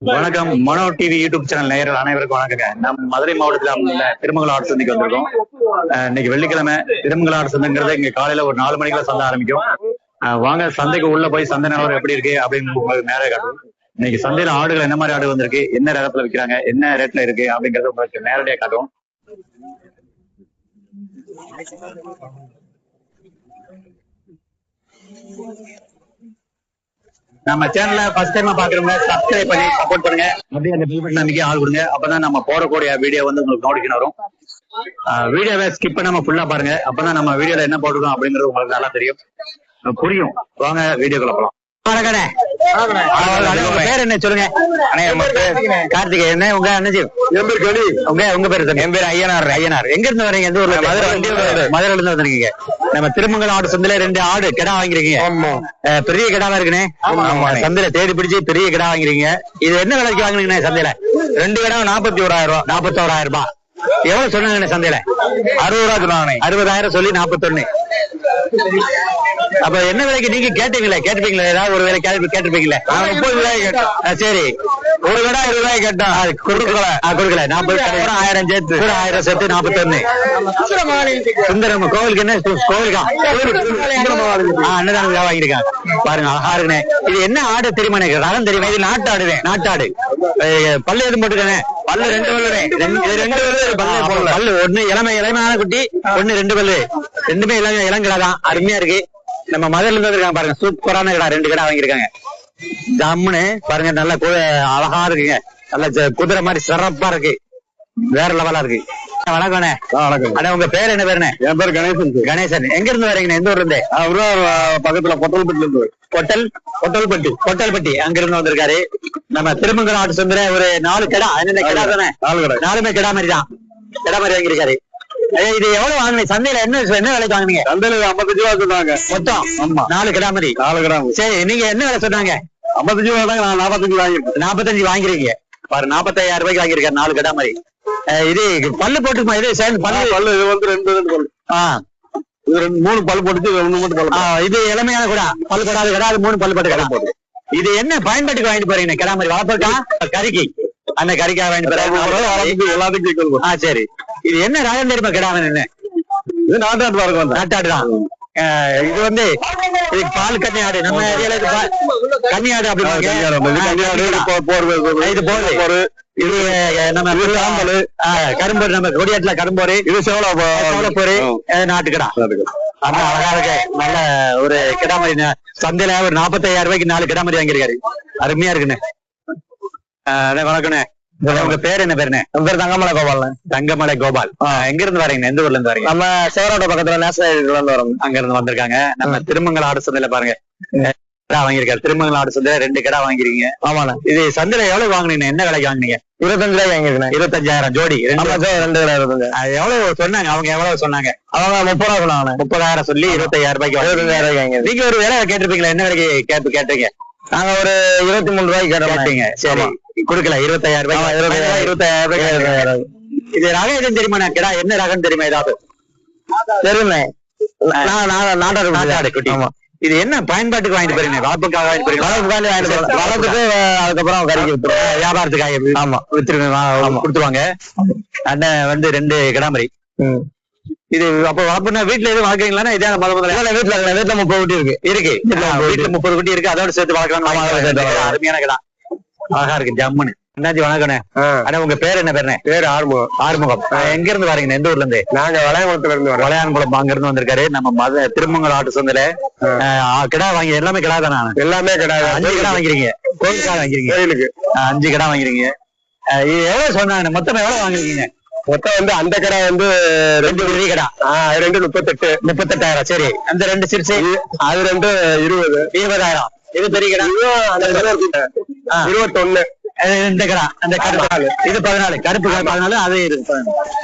வணக்கம். மனோ TV YouTube channel நேயர்கள் அனைவருக்கும் வணக்கங்க. நம்ம மதுரை மாவட்டத்தில் திருமங்கலம் ஆடு சந்தைக்கு வந்திருக்கோம். இன்னைக்கு வெள்ளிக்கிழமை திருமங்கலம் ஆடு சந்தைங்கிறது இங்க காலையில ஒரு 4 மணிக்குள்ள சந்தை ஆரம்பிக்கும். வாங்க சந்தைக்கு உள்ள போய் சந்தை நிலவரம் எப்படி இருக்கு அப்படின்னு உங்களுக்கு நேரம் காட்டும். இன்னைக்கு சந்தையில ஆடுகள் என்ன மாதிரி ஆடு வந்திருக்கு, என்ன ரகத்துல விற்கிறாங்க, என்ன ரேட்ல இருக்கு அப்படிங்கறது உங்களுக்கு நேரடியா காட்டும். நம்ம சேனல்ல ஃபர்ஸ்ட் டைமா பாக்குறவங்க சப்ஸ்கிரைப் பண்ணி சப்போர்ட் பண்ணுங்க. அப்படியே அந்த பெல் பட்டன் அமைக்க ஆள் கொடுங்க. அப்பதான் நம்ம போடக்கூடிய வீடியோ வந்து உங்களுக்கு நோட்டிஃபிகேஷன் வரும். வீடியோவை ஸ்கிப் பண்ணாம ஃபுல்லா பாருங்க. அப்பதான் நம்ம வீடியோல என்ன போட்டுருக்கோம் அப்படிங்கிறது உங்களுக்கு நல்லா தெரியும், புரியும். வாங்க வீடியோக்குள்ள போலாம். பேர் என்ன சொல்லுங்க? கார்த்திகேயன். என்ன உங்க அண்ணாச்சி? உங்க பேரு? என் பேர் ஐயனார். எங்க இருந்து வரீங்க? எந்த ஊர்ல? மதுரையில இருந்து வந்திருக்கீங்க. நம்ம திருமங்கலம் ஆடு சந்தையில 2 ஆடு கிடா வாங்கிருக்கீங்க. பெரிய கிடாவா இருக்குண்ணே. சந்தையில தேடி பிடிச்சி பெரிய கிடா வாங்கிருக்கீங்க. இது என்ன விலைக்கு வாங்கினீங்கண்ணே சந்தையில? 2 கிடா 41,000 ரூபாய். 41,000 ரூபாய். எவ்வளவு சொன்னாங்க சந்தையில? 60 ரூபாய் சொன்னாங்க. 60,000 சொல்லி 41. அப்ப என்ன விலைக்கு நீங்க கேட்டுப்பீங்களா? ஏதாவது ஒரு விலை கேட்டிருப்பீங்களா? 30 ரூபாய் கேட்டோம். சரி, ஒரு கடை 20 ரூபாய் கேட்டோம். கொடுக்கல. 40 1000 சேர்த்து 1000 சேர்த்து 41. சுந்தரம் கோவிலுக்கு என்ன? கோவிலுக்கா? அன்னதானம் வாங்கிருக்காங்க. பாருங்க, அழகா இருக்குண்ணே. இது என்ன ஆடு தெரியுமா? ரகம் தெரியுமா? இது நாட்டாடு. பல்லு எதுவும் போட்டுக்கண்ணே? பல்லு 2 பல்லு. பல்லு ஒண்ணு இளமையான குட்டி, ஒண்ணு 2 பல்லு. ரெண்டுமே இளங்கிடாதான். அருமையா இருக்கு. நம்ம மதுரையில இருந்து இருக்காங்க பாருங்க. சூப்பரான கடை 2 கடை வாங்கியிருக்காங்க. ஜம்முன்னு பாருங்க, நல்ல அழகா இருக்குங்க. நல்ல குதிரை மாதிரி சிறப்பா இருக்கு. வேற லெவலா இருக்கு. வணக்கம்ண்ணே. வணக்கம். அண்ணா, உங்க பேர் என்ன பேருண்ணே? என் பேர் கணேசன். எங்க இருந்து வரீங்கண்ணே? எந்த ஊர்ல இருந்து? பக்கத்துல பொட்டல்பட்டில இருந்து. பொட்டல்பட்டி அங்க இருந்து வந்திருக்காரு. நம்ம திருமங்கலம் ஆட்டு சந்தை ஒரு 4 கடை. என்னென்ன கடை தானே? 4 கடை. 4மே கடை மாதிரி தான். கடை மாதிரி வாங்கியிருக்காரு. இது எவ்வளவு வாங்கினீங்க சந்தையில? என்ன விலைக்கு வாங்கினீங்க? சந்தையில 55 ரூபா சொன்னாங்க மொத்தம். ஆமா, 4 கடை மாதிரி. 4 கடை. சரி, நீங்க என்ன விலை சொன்னாங்க? 55 ரூபா தாங்க. நான் 45 வாங்கிருக்கேன். 45 வாங்கிருக்கீங்க பாரு. 45,000 ரூபாய்க்கு வாங்கியிருக்காரு 4 கடை மாதிரி. இது பல்லு போட்டுக்குமா? இது சேர்ந்து பல்லு இது வந்து 2 பல்லு. இது 3 பல்லு போட்டுச்சு. 1 மட்டும் பல்லு. இது இளமையான கூட பல்லு போடாது கடை. அது 3 பல்லு போட்டு கடை போட்டு. இது என்ன பயன்பாட்டுக்கு வாங்கிட்டு போறீங்க? கடை மாதிரி வளர்ப்பா? கறிக்கு. அந்த கறிக்காக வாங்கிட்டு போறாங்க எல்லாத்துக்கும். சரி, இது என்ன ரகம் தெரியுமா? கிடாம என்ன? இது நாட்டாடு தான். இது வந்து பால் கன்னி ஆடு. நம்ம ஏரியால கன்னி ஆடு அப்படின்னு. இது போது இது நம்ம கரும்போரு. நம்ம கொடியாட்டுல கரும்போரு. இது சோளப்போரு. நாட்டுக்கடா. ஆனா அழகா இருக்கு. நல்ல ஒரு கிடா மாதிரி. சந்தையில ஒரு 45,000 ரூபாய்க்கு 4 கிடா மாதிரி வாங்கியிருக்காரு. அருமையா இருக்குண்ணே. வணக்கண்ணே. உங்க பேர் என்ன பேருண்ணே? உங்க பேர் தங்கமலை கோபால். எங்க இருந்து வரீங்க? எந்த ஊர்ல இருந்து வரீங்க? நம்ம சேவரோட பக்கத்துல நேஷனல் வரோம். அங்க இருந்து வந்திருக்காங்க. நம்ம திருமங்கலம் ஆடு சந்தையில பாருங்க கடா வாங்கியிருக்காரு. திருமங்கலம் ஆடு சந்தையில 2 கடா வாங்கிருக்கீங்க. ஆமாண்ணா. இது சந்தையில எவ்வளவு வாங்கினீங்க? என்ன விலைக்கு வாங்கினீங்க? 25 ரூபாய் வாங்கிருக்கேன். 25,000 ஜோடி. 2 கடை. எவ்வளவு சொன்னாங்க அவங்க? எவ்வளவு சொன்னாங்க அவங்க? 30 ரூபா சொன்னாங்க. 30,000 சொல்லி 25,000 ரூபாய்க்கு 25,000 ரூபாய்க்கு வாங்கி. நீங்க ஒரு விலை கேட்டிருப்பீங்களா? என்ன விலைக்கு கேட்டீங்க? நாங்க ஒரு 23 ரூபாய்க்கு கேட்டீங்க. சரி, கொடுக்கல. 25,000 ரூபாய். 25,000 ரூபாய். இது ரகம் எதுவும் தெரியுமா? கிடா என்ன ரகம் தெரியுமா? ஏதாவது தெரியுமே. நாட்டாடு குட்டி. இது என்ன பயன்பாட்டுக்கு வாங்கிட்டு போறீங்க? வளர்ப்புக்காக வாங்கிட்டு போறீங்க? வளர்ப்புக்கு அதுக்கப்புறம் கறிக்கு வியாபாரத்துக்காக. ஆமா, வித்துருங்க கொடுத்துருவாங்க. அண்ணன் வந்து 2 கிடா மாதிரி. இது அப்ப வளர்ப்புனா வீட்டுல எதுவும் வளர்க்குறீங்களா? இதே வீட்டுல 30 குட்டி இருக்கு. வீட்டுல 30 குட்டி இருக்கு. அதோட சேர்த்து வளர்க்கலாம். அருமையான கடா, அழகா இருக்கு. ஜம்முன்னு. அண்ணாச்சி வணக்கண்ணே. ஆனா உங்க பேர் என்ன பேருண்ணே? பேர் ஆறுமுகம். எங்க இருந்து வரீங்க? எந்த ஊர்ல இருந்து? நாங்க வளையாங்குளத்துல இருந்து. வளையாங்குளம் அங்க இருந்து வந்திருக்காரு. நம்ம திருமங்கலம் ஆட்டு சந்தையில கிடா வாங்கி. எல்லாமே கிடா தானே? எல்லாமே கிடா. 5 கிடா வாங்கிருக்கீங்க. கோயிலுக்காக வாங்கிருக்கீங்க? கோயிலுக்கு 5 கிடா வாங்கிருக்கீங்க. இது எவ்வளவு சொன்னாங்க? மொத்தம் எவ்வளவு வாங்கிருக்கீங்க? மொத்தம் வந்து அந்த கடை வந்து 2 பெரிய கடை. 2 38,000. சரி, அந்த 2 சிறுசு அது 2 20,000. இது பெரிய கடை 21. இந்த கடை அந்த கருப்பு இது 14. கருப்பு 14. அது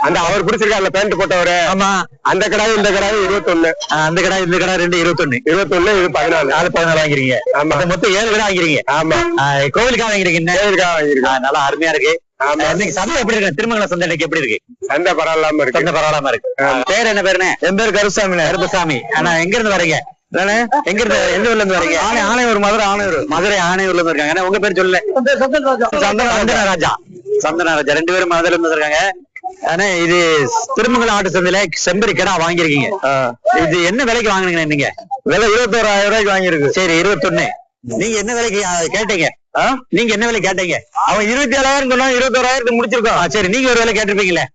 அந்த அவர் பிடிச்சிருக்காருல பேண்ட் போட்டவரு. ஆமா, அந்த கடை இந்த கடை 21. அந்த கடை இந்த கடை 2 21. இது 14. 14 வாங்கிருக்கீங்க. ஆமா, மொத்தம் 7 கடை வாங்கிருக்கீங்க. ஆமா, கோவிலுக்காக வாங்கிருக்கீங்க. நல்லா அருமையா இருக்கு. சந்தை எப்படி இருக்கு? திருமங்கலம் சந்தை இன்னைக்கு எப்படி இருக்கு? சந்தை பரவாயில்லாம இருக்கு. பேர் என்ன பேருண்ணே? என் பேர் கருப்புசாமி. ஆனா எங்க இருந்து வரீங்க? எங்க இருந்து எந்த ஊர்ல இருந்து வரீங்க? ஆணையூர், மதுரை ஆணையூர்ல இருந்து இருக்காங்க. உங்க பேர் சொல்லல. சந்தனராஜா. சந்தனராஜா 2 பேரும் மதுரையில இருந்து இருக்காங்க. ஆனா இது திருமங்கலம் ஆட்டு சந்தையில செம்பரி கிடா வாங்கிருக்கீங்க. இது என்ன விலைக்கு வாங்குனீங்க? நீங்க விலை 21,000 ரூபாய்க்கு வாங்கியிருக்கு. சரி 21. நீங்க என்ன விலைக்கு கேட்டீங்க? நீங்க என்ன விலை கேட்டீங்க? அவன் 27,000 சொன்னா 21,000 முடிச்சிருக்கோம். சரி நீங்க ஒரு விலை கேட்டிருப்பீங்களே.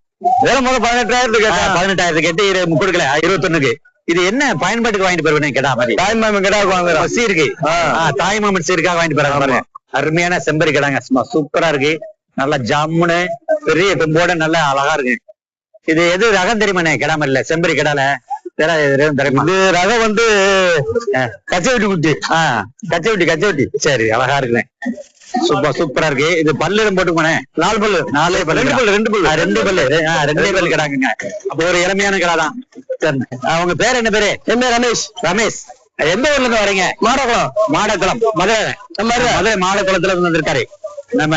வேலை முதல்ல 18,000 கேட்டேன். 18,000 கேட்டு கொடுக்கல 21க்கு. இது என்ன பயன்பாட்டுக்கு வாங்கிட்டு போறேன்? கேட்டா மாதிரி தாய்மாமன் கிடாவுக்கு வாங்குறோம். மசி இருக்கு. தாய்மாமன் சீருக்காக வாங்கிட்டு போறாங்க பாருங்க. அருமையான செம்பரி கிடாங்க. சூப்பரா இருக்கு. நல்லா ஜம்முன்னு பெரிய பெம்போட நல்லா அழகா இருக்கு. இது எது ரகம் தெரியுமாண்ணே? கிடாம இல்ல செம்பரி கிடால தெரியுமா? இது ரகம் வந்து கச்சவட்டி குட்டி. கச்சவட்டி. சரி அழகா இருக்குண்ணே. சூப்பரா இருக்கு. இது பல்லு போட்டுக்கோனே. 4 பல்லு. 2 பல்லு கிடாக்குங்க. அப்போ ஒரு இளமையான கிடா தான். அவங்க பேர் என்ன பேரு? என் பேர் ரமேஷ். ரமேஷ். எந்த ஊர்ல இருந்து வரீங்க? மாடக்குளம். மதுரை மாடக்குளத்துல இருந்து வந்திருக்காரு. நம்ம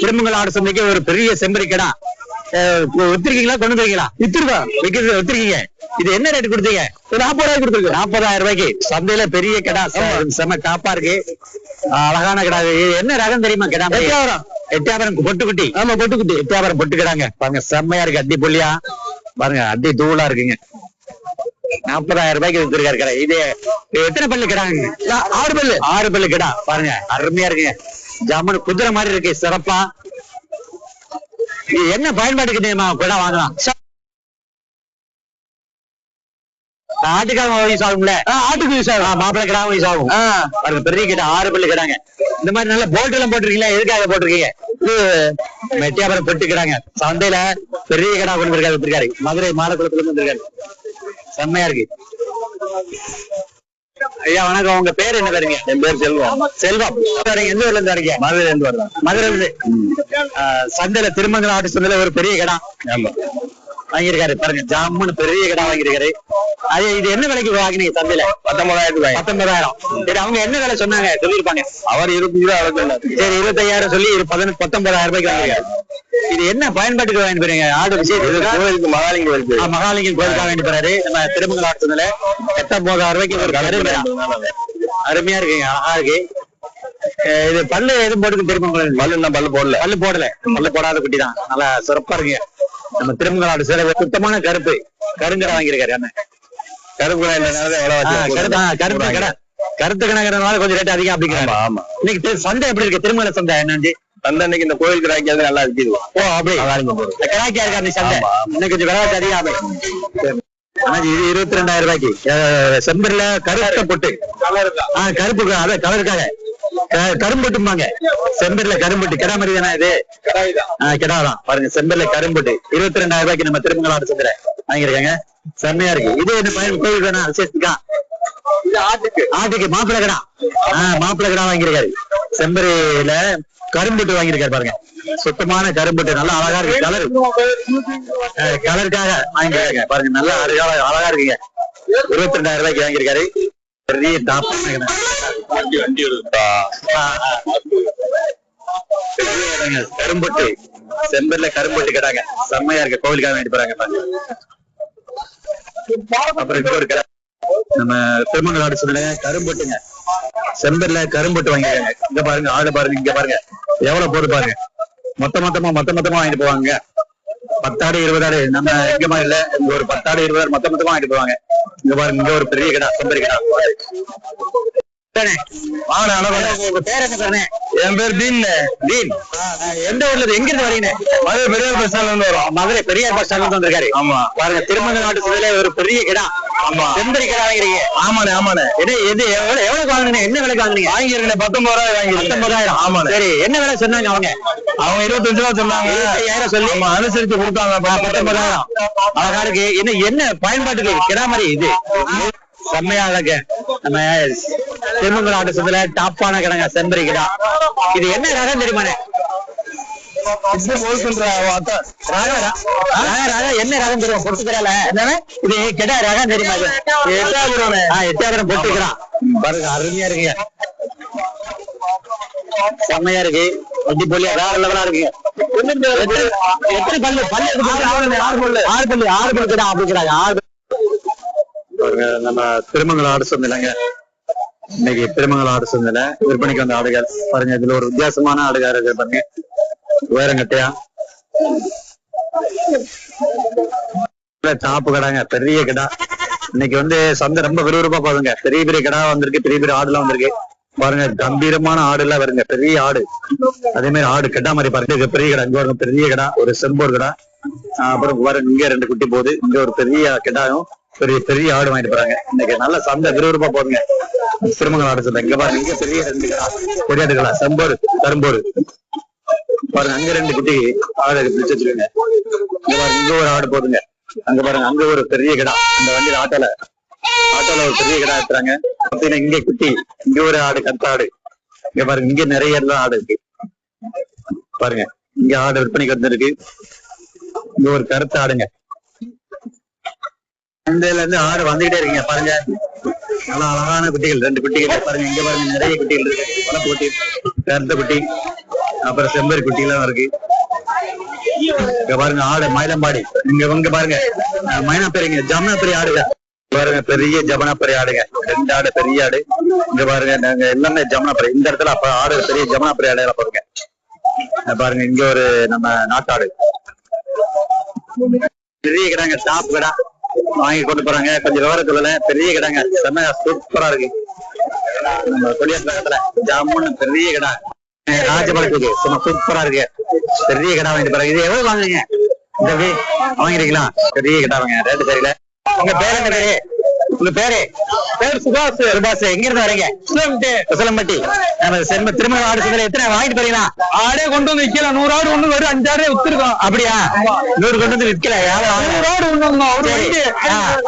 திருமங்கலம் ஆடு சந்தைக்கு ஒரு பெரிய செம்பரி கிடா வித்திருக்கீங்களா? கொண்டு வந்துருக்கீங்களா? வித்திருக்கீங்க. இது என்ன ரேட் கொடுத்தீங்க? 40,000 கொடுத்துருக்கு. 40,000 ரூபாய்க்கு சந்தையில பெரிய கிடா. செம டாப்பா இருக்கு. அழகான கிடா. இது என்ன ரகம் தெரியுமா? கிடா எட்டாபுரம் பொட்டுக்குட்டி. ஆமா பொட்டுக்குட்டி. எட்டாபுரம் பொட்டு கிடாங்க பாருங்க. செம்மையா இருக்கு. அடி புள்ளியா பாருங்க. அடி தூளா இருக்குங்க. 40,000 ரூபாய்க்கு வித்துருக்காரு கடை. இது எத்தனை பல்லு கிடாங்க? 6 பல்லு கிடா பாருங்க. அருமையா இருக்குங்க. ஜாமுன் குதிரை மாதிரி இருக்கு. சிறப்பா. இது என்ன பயன்பாட்டுக்கு கிடா வாங்கலாம்? ஆட்டுக்காக யூஸ் ஆகும்ல? ஆட்டுக்கு யூஸ் ஆகும். மாப்பிள்ளை கிடாவும் யூஸ் ஆகும். பாருங்க பெரிய கிடா. 6 பல்லு கிடாங்க. இந்த மாதிரி நல்ல போல்ட் எல்லாம் போட்டிருக்கீங்களா? எதுக்காக போட்டிருக்கீங்க? இது மெட்டியாபுரம் பொட்டுக்கிறாங்க. சந்தையில பெரிய கிடா கொண்டு வித்திருக்காரு. மதுரை மாடக்குளத்துல இருந்து வந்திருக்காரு. செம்மையா இருக்கு. ஐயா வணக்கம். உங்க பேர் என்ன பேருங்க? என் பேர் செல்வம். எந்த ஊர்ல இருந்து வரீங்க? மதுரையில இருந்து வரலாம். மதுரையில இருந்து. சந்தையில திருமங்கலம் ஆட்டு சந்தையில ஒரு பெரிய கிடா வாங்கியிருக்காரு பாருங்க. ஜாமுன்னு பெரிய கிடா வாங்கியிருக்காரு. அது இது என்ன விலைக்கு வாங்கினீங்க சந்தையில? 19,000. சரி அவங்க என்ன விலை சொன்னாங்க? சொல்லிருப்பாங்க. அவர் 25,000. சரி 25,000 சொல்லி 19,000 ரூபாய்க்கு வாங்கிருக்காரு. இது என்ன பயன்பாட்டுக்கு வாங்கி போறீங்க? ஆடு கோயிலுக்கு மகாலிங்கம் கோயிலுக்காக வாங்கி போறாரு. நம்ம திருமங்கலம் ஆட்டு சந்தையில 19,000 ரூபாய்க்கு ஒரு அருமையா இருக்குங்க. அழகா இருக்கு. இது பல்லு எதுவும் போட்டுக்கு தெரியுமா? பல்லு போடாத குட்டி தான். நல்லா சிறப்பா இருக்குங்க. நம்ம திருமங்கலம் ஆடு சில சுத்தமான கருங்கடை வாங்கியிருக்காரு. அண்ணன் கருத்து கணக்கிறதுனால கொஞ்சம் ரேட் அதிகம் அப்படிங்கிறாங்க. இன்னைக்கு சந்தை எப்படி இருக்கு? திருமங்கல சந்தை என்னன்னு இன்னைக்கு இந்த கோயிலுக்கு ராக்கியாவது நல்லா இருக்குது. அப்படி கிராக்கியா இருக்கா இந்த சந்தை? இன்னைக்கு கொஞ்சம் விலைவாசி அதிகம். இது 22,000 ரூபாய்க்கு செம்பரில கருத்த பொட்டு. கருப்பு அதான் கலருக்காக கரும்பொட்டும்பாங்க. செம்பரில கரும்பொட்டு கிடா மாதிரி தானே இது? கிடாதான் பாருங்க. செம்பரில கரும்பொட்டு 22,000 ரூபாய்க்கு நம்ம திருமங்கலம் ஆடு சந்தையில வாங்கியிருக்காங்க. செம்மையா இருக்கு. இது என்ன பயன்? கோயில் வேணா விசேஷத்துக்கா? ஆட்டுக்கு மாப்பிள்ளை கடா. மாப்பிள்ளை கடா வாங்கியிருக்காரு. செம்பரியில கரும்புட்டு வாங்கியிருக்காரு பாருங்க. சுத்தமான கரும்புட்டு நல்லா அழகா இருக்கு. கலருக்காக வாங்கியிருக்காங்க பாருங்க. நல்லா அழகா இருக்குங்க. 22,000 ரூபாய்க்கு வாங்கியிருக்காரு. பெரிய டாப் கரும்புட்டு. செம்பரில கரும்புட்டு கேட்டாங்க. செம்மையா இருக்கு. கோவிலுக்காக வாங்கிட்டு போறாங்க பாருங்க. அப்புறம் இன்னொரு கடை நம்ம திருமங்கலம் ஆடு சந்தையில கரும்புட்டுங்க. செம்பரில கரும்புட்டு வாங்கிருக்காங்க. இங்க பாருங்க. ஆடு பாருங்க. இங்க பாருங்க எவ்வளவு போடு பாருங்க. மொத்தமா வாங்கிட்டு போவாங்க. 10 ஆடு 20 ஆடு. நம்ம எங்க மாதிரி இல்ல. இங்க ஒரு 10 ஆடு 20 ஆடு மொத்தமா வாங்கிட்டு போவாங்க. இங்க பாருங்க. இங்க ஒரு பெரிய கடை செம்பரி கடை. உங்க பேர் என்ன பேருனே? என் பேர் தீன். எந்த ஊர்ல இருந்து எங்க இருந்து வரீங்க? மதுரை பெரியார் பஸ் ஸ்டாண்ட்ல இருந்து வரும். மதுரை பெரியார் பஸ் ஸ்டாண்ட்ல இருந்து வந்திருக்காரு. ஆமா பாருங்க. திருமங்கலம் ஆட்டு சந்தையில ஒரு பெரிய கிடா. ஆமா செம்பரி கிடா வாங்கிறீங்க? ஆமாண்ணே. இது எவ்வளவு வாங்கினீங்க? என்ன விலைக்கு வாங்கினீங்க? வாங்கிருக்கேன் 19,000 வாங்கிருக்கேன். 19,000. ஆமாண்ணே. சரி என்ன விலை சொன்னாங்க அவங்க? 25,000 சொன்னாங்க. 25,000 சொல்லி அனுசரிச்சு கொடுத்தாங்க. 19,000. அழகா இருக்கு. என்ன பயன்பாட்டுக்கு கிடா மாதிரி இது? செம்மையா இருக்கு. நம்ம திருமங்கலம் ஆட்டு சந்தையில டாப்பான கிடங்க செம்பரி கிடா. இது என்ன ரகம் தெரியுமாண்ணே? என்ன ரகம் தெரியும்? பொட்டுக்கிறால இது கிடா ரகம் தெரியுமா? எட்டாபுரம் பொட்டுக்கிறான் பாருங்க. அருமையா இருக்குங்க. செம்மையா இருக்கு. வண்டி போலியா வேற லெவலா இருக்குங்க. எத்தனை பல்லு? 6 பல்லு கிடா அப்படிங்கிறாங்க. 6 நம்ம திருமங்கலம் ஆடு சந்தையிலங்க இன்னைக்கு திருமங்கலம் ஆடு சந்தையில விற்பனைக்கு வந்த ஆடுகள் பாருங்க. இதுல ஒரு வித்தியாசமான ஆடுகார் இருக்கு பாருங்க. உயரங்கட்டையா டாப்பு கடாங்க, பெரிய கடா. இன்னைக்கு வந்து சந்தை ரொம்ப விறுவிறுப்பா போகுதுங்க. பெரிய பெரிய கடா வந்திருக்கு, பெரிய பெரிய ஆடுலாம் வந்திருக்கு பாருங்க. கம்பீரமான ஆடு எல்லாம் வருங்க, பெரிய ஆடு. அதே மாதிரி ஆடு கெட்டா மாதிரி பாருங்க. பெரிய கடா இங்க வருங்க, பெரிய கடா, ஒரு செம்போர் கடா. அப்புறம் பாருங்க இங்க 2 குட்டி போகுது. இங்க ஒரு பெரிய கெட்டாயும் பெரிய பெரிய ஆடு வாங்கிட்டு போறாங்க. இன்னைக்கு நல்ல சந்தை விறுவிறுப்பா போகுதுங்க திருமங்கலம் ஆடு சந்தை. இங்க பாருங்க, இங்க பெரிய 2 கடா கொடியாடுகளா, செம்போர் கரும்போர் பாருங்க. அங்க 2 குட்டி ஆடு பிடிச்சு வச்சிருக்காங்க. இங்க பாருங்க, இங்க ஒரு ஆடு போதுங்க. அங்க பாருங்க, அங்க ஒரு பெரிய கடா. இந்த வண்டியில ஆட்டோல ஒரு பெரிய கடா எடுத்துறாங்க. இங்க குட்டி, இங்க ஒரு ஆடு, கத்த ஆடு. இங்க பாருங்க, இங்க நிறைய ஆடு இருக்கு பாருங்க. இங்க ஆடு விற்பனைக்கு வந்துருக்கு. இங்க ஒரு கருத்த ஆடுங்க. சந்தையில இருந்து ஆடு வந்துகிட்டே இருக்கீங்க பாருங்க. நல்லா அழகான குட்டிகள், 2 குட்டிகள் பாருங்க. இங்க பாருங்க, நிறைய குட்டிகள் இருக்கு. வளப்பு குட்டி, கருத்த குட்டி, அப்புறம் செம்பரி குட்டி எல்லாம் இருக்கு. இங்க பாருங்க ஆடு மயிலம்பாடி. இங்க பாருங்க மைனாப்பேரிங்க, ஜமுனாப்பேரி ஆடுங்க பாருங்க. பெரிய ஜமுனாப்பேரி ஆடுங்க, 2 ஆடு பெரிய ஆடு. இங்க பாருங்க, நாங்க எல்லாமே ஜமுனாப்பேரி. இந்த இடத்துல அப்ப ஆடு பெரிய ஜமுனாப்பேரி ஆடு எல்லாம் பாருங்க. பாருங்க இங்க ஒரு நம்ம நாட்டாடு பெரிய கிடாங்க, டாப் கடா வாங்கி கொண்டு போறாங்க. கொஞ்சம் விவரத்துல பெரிய கிடாங்க, செம்மையா சூப்பரா இருக்கு. நம்ம கொடியாட்டு பக்கத்துல ஜம்முன்னு பெரிய கடா ராஜபாளையத்துக்கு சும்மா சூப்பரா இருக்கு. பெரிய கடா வாங்கிட்டு போறாங்க. இது எவ்வளவு வாங்குறீங்க? வாங்கிருக்கீங்களா? பெரிய கடா வாங்க, ரேட்டு சரியில்லை. உங்க பேர் என்ன பேரு? உங்க பேரு? சுபாஷ். சுபாஷ் எங்க இருந்து வரீங்க? உசிலம்பட்டி. திருமணம் ஆடு சந்தையில எத்தனை வாங்கிட்டு போறீங்களா? ஆடே கொண்டு வந்து விற்கல. 100 ஆடு ஒண்ணு வரும், 5 ஆடே வித்துருக்கோம். அப்படியா? 100 கொண்டு வந்து விற்கல. 100 ஆடு ஒண்ணு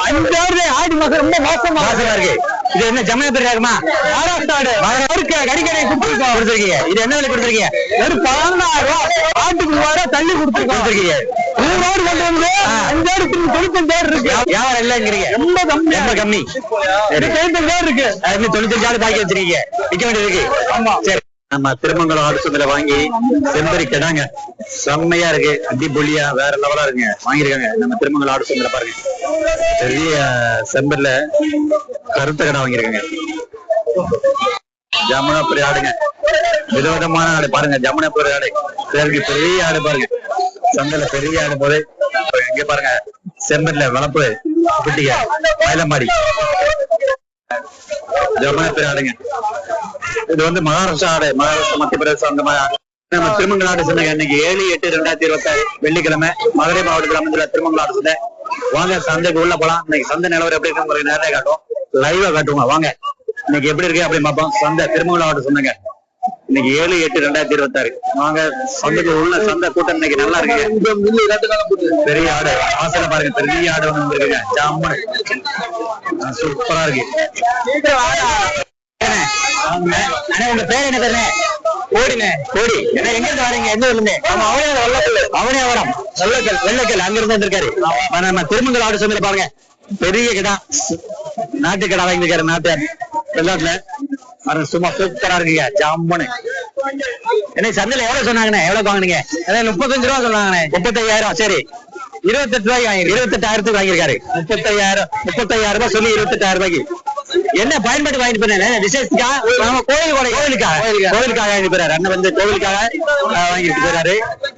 5 ஆடு ஆடி மாசம் ரொம்ப மோசமா இருக்கு. இது என்ன ஜமுனாப்பேரி ஆகுமா? மகாராஷ்டிரா ஆடு கடிக்கடை கொடுத்துருக்கீங்க. இது என்ன விலை கொடுத்துருக்கீங்க? ஒரு 14,000 ஆட்டுக்கு 3000 தள்ளி கொடுத்துருக்கீங்க. 100 ஆடு கொண்டு வந்து 5 ஆடு 95,000 இருக்கு. வியாபாரம் இல்லைங்கிறீங்க? ரொம்ப கம்மி, ரொம்ப கம்மி. 95,000 இருக்கு. 95 ஆடு பாக்கி வச்சிருக்கீங்க, விற்க வேண்டியது இருக்கு. ஆமா சரி. நம்ம திருமங்கலம் ஆடு சந்தையில வாங்கி செம்பரி கிடாங்க, செம்மையா இருக்கு, அடிபொலியா வேற லெவலா இருக்குங்க. வாங்கிருக்காங்க நம்ம திருமங்கலம் ஆடு சந்தையில பாருங்க. பெரிய செம்பர்ல கருத்த கடை வாங்கிருக்காங்க. ஜமுனாப்பேரி ஆடுங்க, விதவிதமான ஆடு பாருங்க. ஜமுனாப்பேரி ஆடு பேருக்கு பெரிய ஆடு பாருங்க. சந்தையில பெரிய ஆடு போது இங்க பாருங்க, செம்பர்ல வளப்பு குட்டிங்க, மயிலம்பாடி ஜமுனாப்பேரி ஆடுங்க. இது வந்து மகாராஷ்டிரா ஆடு, மகாராஷ்டிரா மத்திய பிரதேசம் அந்த மாதிரி. நம்ம திருமங்கலம் ஆடு சந்தை இன்னைக்கு 7/8/2026 வெள்ளிக்கிழமை மதுரை மாவட்டத்தில் அமைந்துள்ள திருமங்கலம் ஆடு சந்தை. வாங்க சந்தைக்கு உள்ள போலாம். இன்னைக்கு சந்தை நிலவரம் எப்படி இருக்கு நேரடியாக காட்டும், லைவா காட்டுவோங்க. வாங்க இன்னைக்கு எப்படி இருக்கு அப்படின்னு பார்ப்போம். சந்தை திருமங்கலம் ஆடு சந்தைங்க இன்னைக்கு 7/8/2026. வாங்க சந்தைக்கு உள்ள சந்தை கூட்டம் இன்னைக்கு நல்லா இருக்கு. பெரிய ஆடு வாசல பாருங்க, பெரிய ஆடு ஒண்ணு வந்துருக்குங்க, ஜாமுன் சூப்பரா இருக்கு. உங்க பேர் என்ன பேருங்க? கோடிங்க. கோடி என்ன, எங்க இருந்து வரீங்க? எந்த ஊர்ல இருந்து? அவனியாவரம் வெள்ளக்கல் அங்க இருந்து வந்திருக்காரு. நம்ம திருமங்கலம் ஆடு சந்தையில பாருங்க, பெரிய கடா, நாட்டு கடா வாங்கிருக்காரு. நாட்டு வெள்ளாட்டுல சும்மா சூப்பரா இருக்குங்க, ஜாமுன்னு. என்ன சந்தையில எவ்வளவு சொன்னாங்கண்ணே? எவ்வளவு வாங்கினீங்க? 35 ரூபா சொன்னாங்கண்ணே. 35,000. சரி, 28 ரூபாய்க்கு வாங்கி 28,000 வாங்கியிருக்காரு. 35,000 ரூபாய் சொல்லி 28,000 ரூபாய்க்கு. என்ன பயன்பாட்டு வாங்கிட்டு போறேன்? விசேஷத்துக்கா? கோவிலுக்காக வாங்கிட்டு போறாரு. அண்ணன் வந்து கோவிலுக்காக வாங்கிட்டு போறாரு.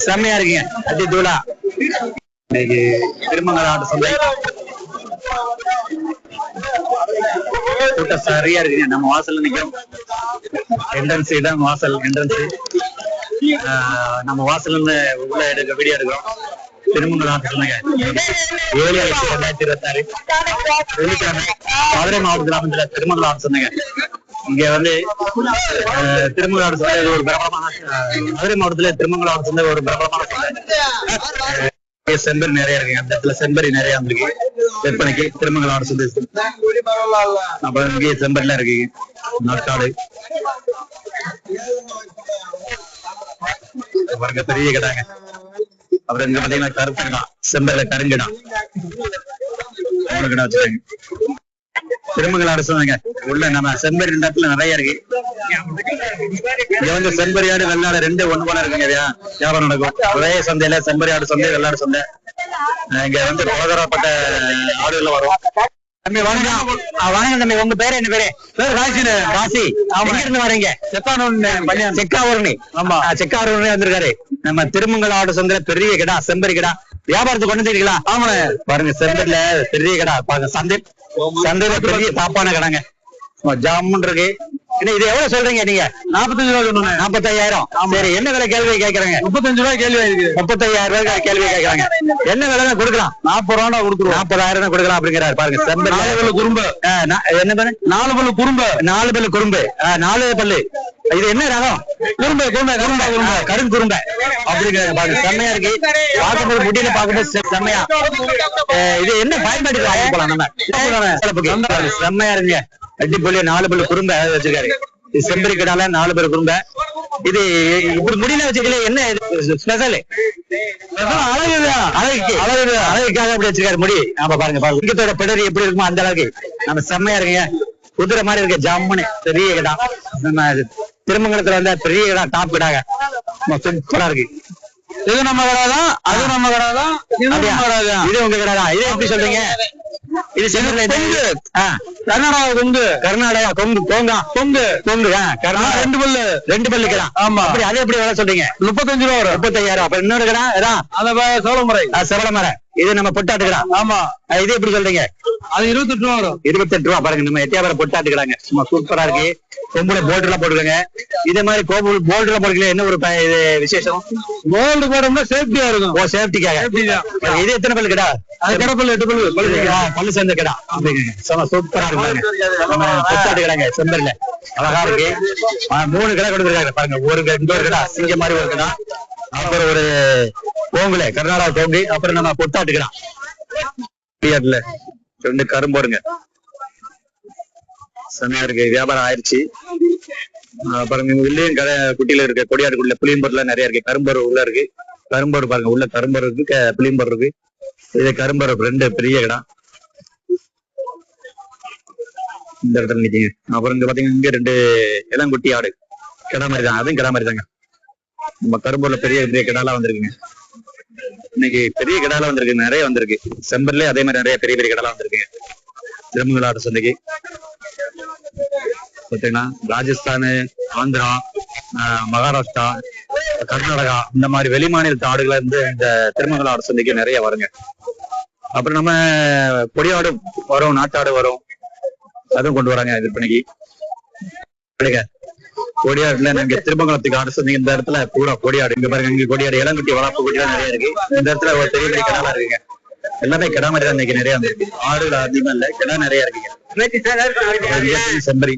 செம்மையா இருக்குங்க, அதி தூளா. இன்னைக்கு திருமங்கலம் ஆடு சந்தை கூட்டம் சரியா இருக்குங்க. நம்ம வாசல்ல நிக்கிறோம். என்ட்ரன்ஸ் இடம், வாசல் என்ட்ரன்ஸ். நம்ம வாசல்ல இருந்து உள்ள வீடியோ எடுக்கிறோம். திருமங்கலம் ஆடு சந்தைங்க 7/8/2026 வெள்ளிக்கிழமை மதுரை மாவட்டத்தில் அமைந்துள்ள திருமங்கலம் ஆடு சந்தைங்க. இங்க வந்து திருமங்கலம் ஆடு சந்தை ஒரு பிரபலமான, மதுரை மாவட்டத்துல திருமங்கலம் ஆடு சந்தை ஒரு பிரபலமான சந்தை. செம்பரி நிறைய இருக்குங்க. அந்த இடத்துல செம்பரி நிறைய இருக்கு விற்பனைக்கு. திருமங்கலம் ஆடு சந்தை அப்புறம் இங்கே செம்பரிலாம் இருக்கு, நாட்டாடு பாருங்க, பெரிய கடாங்க. அப்புறம் இங்க பாத்தீங்கன்னா கருப்பங்கடா, செம்பரில கருங்கடா, 3 கடை வச்சிருக்காங்க. திருமங்கலம் ஆடு சந்தைங்க உள்ள நம்ம செம்பரி 2 இடத்துல நிறைய இருக்கு. இங்க வந்து செம்பரி ஆடு வெள்ளாடு 2 ஒண்ணு போல இருக்குங்க. வியாபாரம் நடக்கும் ஒரே சந்தையில. செம்பரி ஆடு சந்தை, வெள்ளாடு சந்தை. இங்க வந்து பலதரப்பட்ட ஆடுகள் வரும். தம்பி வணக்கம். வணக்கம் தம்பி, உங்க பேரு என்ன பேரு? காசி. எங்க இருந்து வரீங்க? செக்காவூர்னி. ஆமா, செக்காவூர்னி வந்திருக்காரு. நம்ம திருமங்கலம் ஆடு சந்தையில பெரிய கடா, செம்பரி கடா வியாபாரத்துக்கு கொண்டு வந்துருக்கீங்களா? ஆமா பாருங்க, செம்பரில பெரிய கடா பாருங்க. சந்தையில பெரிய தாப்பான கடாங்க, ஜாமுன் இருக்கு. இது எவ்வளவு சொல்றீங்க நீங்க? 45 ரூபாய். 45,000. சரி, என்ன விலை கேள்வி கேட்கறாங்க? 35 ரூபாய் கேள்வி. 35,000 ரூபாய் கேள்வி கேட்கறாங்க. என்ன விலை தான் கொடுக்கலாம்? 40 ரூபா கொடுத்துருவோம். 40,000 தான் கொடுக்கலாம் அப்படிங்கிறாரு. பாருங்க, செம்பரி 4 பல்லு குறும்பு. என்ன பண்ணு? 4 பல்லு குறும்பு. 4 பல்லு குறும்பு. 4 பல்லு. இது என்ன ரகம்? குறும்பு. கரும் குறும்பு அப்படிங்கிறாங்க. பாருங்க, செம்மையா இருக்கு. பார்க்கும்போது முடியல, பார்க்கும்போது செம்மையா. இது என்ன பயன்பாட்டுக்கு வாங்கி போலாம் நம்ம? செம்மையா இருங்க, அடிப்பொலி. 4 பல்லு குறும்ப வச்சிருக்காரு. செம்பரி கடால 4 பேர் குறும்ப. இது இப்படி முடியல வச்சுக்கல, என்ன ஸ்பெஷல்? அழகுக்காக அப்படி வச்சிருக்காரு முடி. நாம பாருங்க பாருங்க, பிடரி எப்படி இருக்குமோ அந்த அளவுக்கு நம்ம செம்மையா இருக்குங்க. குதிரை மாதிரி இருக்கு, ஜம்முன்னு பெரிய கடா. நம்ம திருமங்கலத்துல வந்த பெரிய கடா, டாப் கடாங்க, சூப்பரா இருக்கு. இது நம்ம கடாதான், அது நம்ம கடாதான், இது உங்க கடாதான். இது எப்படி சொல்றீங்க? இது கர்நாடகா கொங்கு. கர்நாடகா கொங்கு. கொங்கு. கர்நாடகா 2 பல்லு கடா. ஆமா, அப்படி அது எப்படி வேலை சொல்றீங்க? 35 ரூபா வரும். 35,000. அப்ப இன்னொரு கடா சோழமரை. சோழமரை இது நம்ம பொட்டாட்டுக்கடா. ஆமா, இது எப்படி சொல்றீங்க? அது 28 ரூபா வரும். 28 ரூபா. பாருங்க, நம்ம எட்டியாபுரம் பொட்டாட்டுக்கடாங்க, சும்மா சூப்பரா இருக்கு. கொம்புல போல்டு எல்லாம் போட்டுருக்காங்க. இதே மாதிரி போல்டு எல்லாம் போட்டுக்கல. என்ன ஒரு இது விசேஷம்? போல்டு போடணும்னா சேஃப்டியா இருக்கும். ஓ, சேஃப்டிக்காக. இது எத்தனை பல்லு கடா? அது கடப்பல்லு 8 பல்லு. பல்லு சேர்ந்த கடா. சூப்பரா இருக்கு. பொட்டாட்டுக்கடாங்க, செம்பரில அழகா இருக்கு. 3 கடை கொடுத்துருக்காங்க. பாருங்க, ஒரு இன்னொரு கடா சிங்க மாதிரி ஒரு கடா, அப்புறம் ஒரு கோங்குல கர்நாடகா கோங்கு, அப்புறம் நம்ம பொட்டாட்டுக்கலாம். 2 கரும்போடுங்க, செம்மையா இருக்கு. வியாபாரம் ஆயிடுச்சு. அப்புறம் உள்ளேயும் கடை குட்டியில இருக்கு. கொடியாடு குட்டியில புளியம்பொருள் நிறைய இருக்கு. கரும்பொரு உள்ள இருக்கு. கரும்பொரு பாருங்க, உள்ள கரும்பொரு இருக்கு, புளியம்பொரு இருக்கு. இது கரும்பொரு 2 பெரிய கடை இந்த இடத்துல நிக்கீங்க. அப்புறம் இங்க பாத்தீங்கன்னா இங்க 2 இளங்குட்டி ஆடு கடை மாதிரி தான், அதுவும் கடை மாதிரி தாங்க. நம்ம கரும்பூர்ல பெரிய பெரிய கடாலாம் வந்திருக்குங்க. இன்னைக்கு பெரிய கடாலாம் வந்திருக்கு, நிறைய வந்திருக்கு. செம்பர்லயே அதே மாதிரி நிறைய பெரிய பெரிய கடாலாம் வந்திருக்குங்க. திருமங்கலம் ஆடு சந்தைக்கு பாத்தீங்கன்னா ராஜஸ்தான், ஆந்திரா, மகாராஷ்டிரா, கர்நாடகா இந்த மாதிரி வெளி மாநிலத்து ஆடுகள் இருந்து இந்த திருமங்கலம் ஆடு சந்தைக்கு நிறைய வருங்க. அப்புறம் நம்ம கொடியாடு வரும், நாட்டாடு வரும், அதுவும் கொண்டு வராங்க விற்பனைக்கு. கொடியாடுல இங்க திருமங்கலத்துக்கு ஆடு சந்தை இந்த இடத்துல பூரா கொடியாடு. இங்க பாருங்க, இங்க கொடியாடு, இளங்குட்டி வளர்ப்பு கொடியாடு நிறைய இருக்கு. இந்த இடத்துல ஒரு பெரிய பெரிய கிடாலாம் இருக்குங்க. எல்லாமே கிடா மாதிரி தான் இன்னைக்கு நிறைய வந்துருக்கு. ஆடுகள் அதிகமா இல்ல, கிடா நிறைய இருக்குங்க. செம்பரி